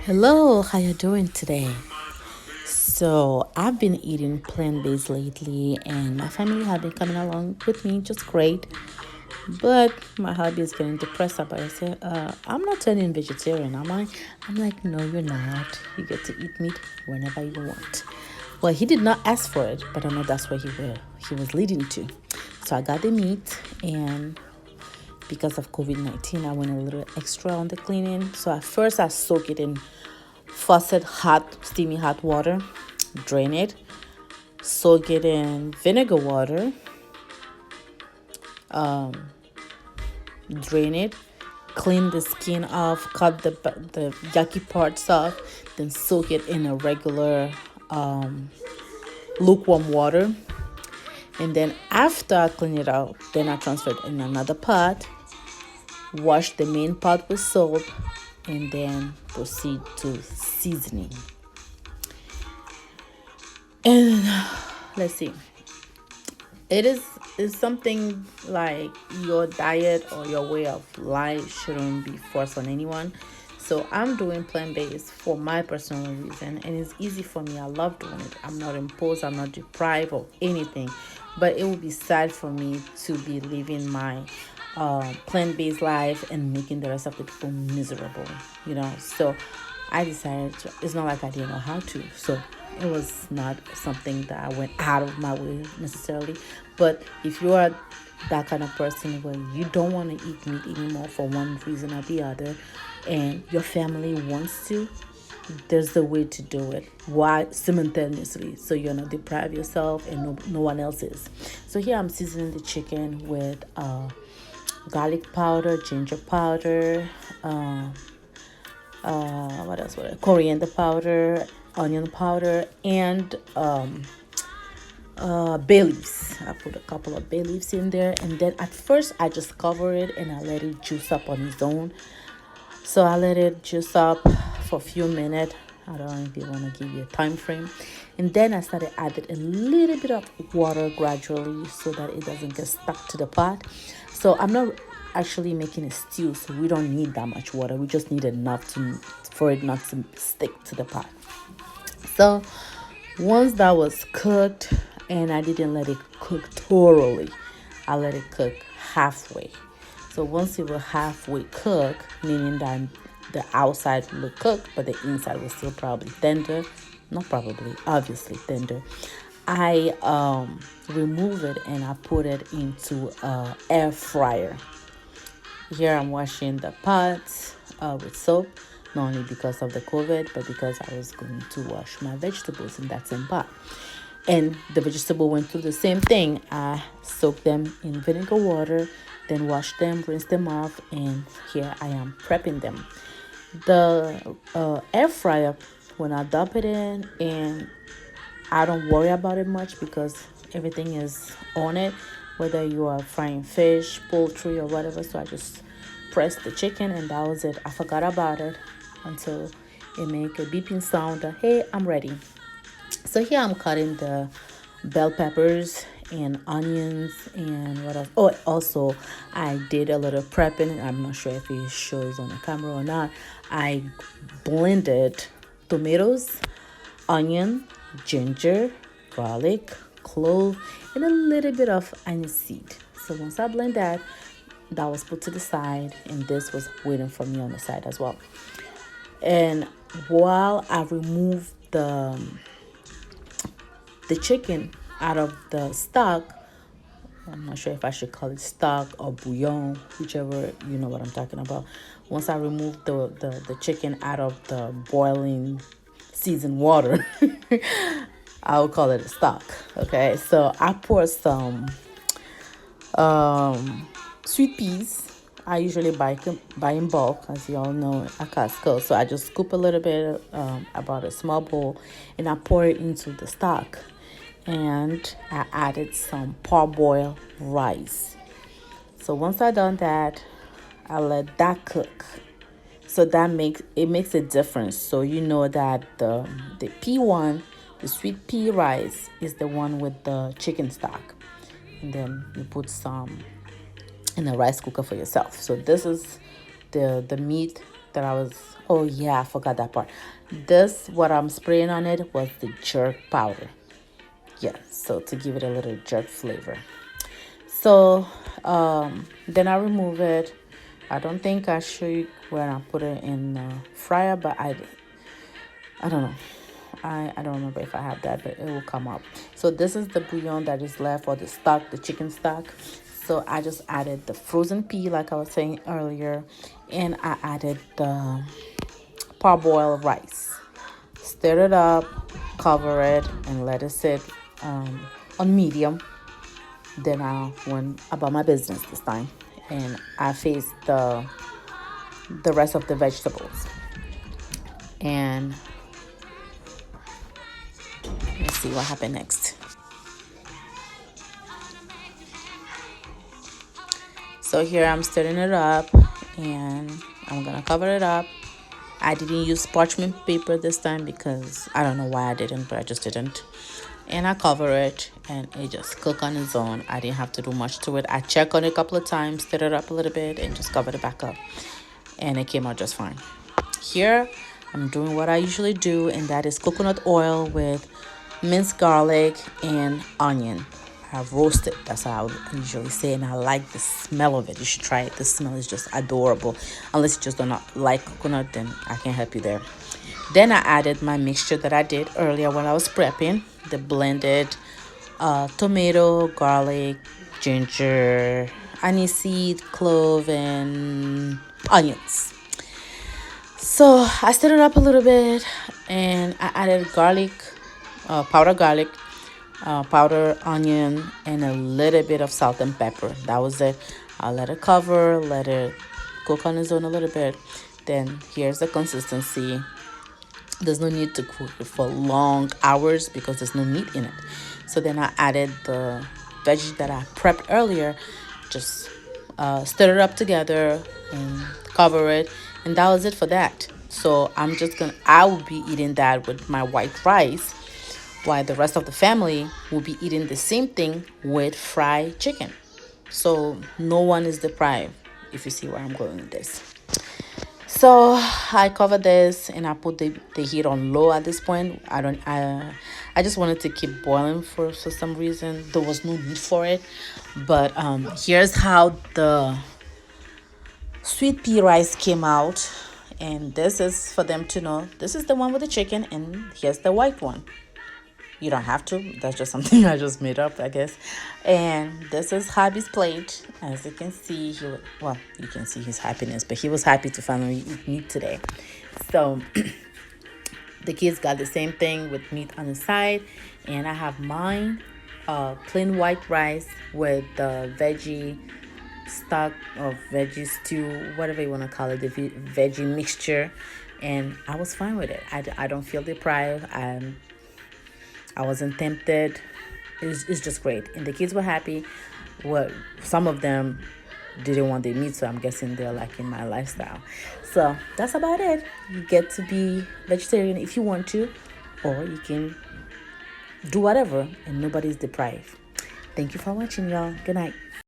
Hello, how you doing today? So I've been eating plant-based lately, and my family have been coming along with me just great. But my hubby is getting depressed about it. Say, I'm not turning vegetarian. I'm like, no, you're not. You get to eat meat whenever you want. Well, he did not ask for it, but I know that's where he was leading to. So I got the meat, and because of COVID-19, I went a little extra on the cleaning. So at first, I soak it in faucet hot, steamy hot water, drain it, soak it in vinegar water, drain it, clean the skin off, cut the yucky parts off, then soak it in a regular lukewarm water. And then after I clean it out, then I transfer it in another pot, wash the main pot with soap, and then proceed to seasoning. And let's see. It is something like your diet or your way of life shouldn't be forced on anyone. So I'm doing plant-based for my personal reason, and it's easy for me. I love doing it. I'm not imposed, I'm not deprived of anything. But it would be sad for me to be living my plant-based life and making the rest of the people miserable. So I decided it's not like I didn't know how to. So it was not something that I went out of my way necessarily. But if you are that kind of person where you don't want to eat meat anymore for one reason or the other, and your family wants to, there's the way to do it. Why simultaneously? So you're not deprive yourself and no one else is. So here I'm seasoning the chicken with garlic powder, ginger powder, what else? Coriander powder, onion powder, and bay leaves. I put a couple of bay leaves in there, and then at first I just cover it and I let it juice up on its own. So I let it juice up for a few minutes. I don't know if you want to give you a time frame. And then I started adding a little bit of water gradually so that it doesn't get stuck to the pot. So I'm not actually making a stew, so we don't need that much water. We just need enough for it not to stick to the pot. So once that was cooked, and I didn't let it cook thoroughly, I let it cook halfway. So once it was halfway cooked, meaning that the outside looked cooked, but the inside was still probably tender, not probably, obviously tender, I remove it and I put it into a air fryer. Here I'm washing the pots with soap, not only because of the COVID, but because I was going to wash my vegetables in that same pot. And the vegetable went through the same thing. I soaked them in vinegar water, then washed them, rinsed them off, and here I am prepping them. The air fryer, when I dump it in, and I don't worry about it much because everything is on it, whether you are frying fish, poultry, or whatever. So I just pressed the chicken, and that was it. I forgot about it until it made a beeping sound that, hey, I'm ready. So here I'm cutting the bell peppers and onions and what else. Oh, also I did a little prepping. I'm not sure if it shows on the camera or not. I blended tomatoes, onion, ginger, garlic, clove, and a little bit of aniseed. So once I blend that, that was put to the side, and this was waiting for me on the side as well. And while I removed the chicken out of the stock, I'm not sure if I should call it stock or bouillon, whichever, you know what I'm talking about. Once I removed the chicken out of the boiling seasoned water, I'll call it a stock. Okay, so I pour some sweet peas. I usually buy in bulk, as you all know, at Costco. So I just scoop a little bit, about a small bowl, and I pour it into the stock. And I added some parboiled rice. So once I done that, I let that cook. So that makes a difference. So you know that the pea one, the sweet pea rice, is the one with the chicken stock, and then you put some in a rice cooker for yourself. So this is the meat that I was Oh yeah, I forgot that part. This, what I'm spraying on it was the jerk powder. Yeah, so to give it a little jerk flavor. So then I remove it. I don't think I show you when I put it in the fryer, but I don't know. I don't remember if I have that, but it will come up. So this is the bouillon that is left, or the stock, the chicken stock. So I just added the frozen pea, like I was saying earlier, and I added the parboiled rice. Stir it up, cover it, and let it sit on medium. Then I went about my business this time, and I faced the rest of the vegetables. And let's see what happened next. So here I'm stirring it up, and I'm gonna cover it up. I didn't use parchment paper this time because I don't know why I didn't, but I just didn't. And I cover it, and it just cook on its own. I didn't have to do much to it. I check on it a couple of times, stir it up a little bit, and just covered it back up, and it came out just fine. Here I'm doing what I usually do, and that is coconut oil with minced garlic and onion. I roast it. That's how I usually say it, and I like the smell of it. You should try it. The smell is just adorable. Unless you just do not like coconut, then I can't help you there. Then I added my mixture that I did earlier when I was prepping, the blended tomato, garlic, ginger, aniseed, clove, and onions. So I stirred it up a little bit, and I added garlic, powdered garlic, powdered onion, and a little bit of salt and pepper. That was it. I let it cover, let it cook on its own a little bit. Then here's the consistency. There's no need to cook it for long hours because there's no meat in it. So then I added the veggies that I prepped earlier, just stir it up together and cover it, and that was it for that. So I will be eating that with my white rice, while the rest of the family will be eating the same thing with fried chicken. So no one is deprived, if you see where I'm going with this. So I cover this, and I put the heat on low at this point. I just wanted to keep boiling for some reason. There was no need for it. But here's how the sweet pea rice came out. And this is for them to know. This is the one with the chicken, and here's the white one. You don't have to. That's just something I just made up, I guess. And this is hubby's plate. As you can see, you can see his happiness, but he was happy to finally eat meat today. So the kids got the same thing with meat on the side, and I have mine, plain white rice with the veggie stock or veggie stew, whatever you want to call it, the veggie mixture, and I was fine with it. I don't feel deprived. I wasn't tempted. It's just great, and the kids were happy. Some of them didn't want their meat, so I'm guessing they're liking my lifestyle. So that's about it. You get to be vegetarian if you want to, or you can do whatever, and nobody's deprived. Thank you for watching, y'all. Good night.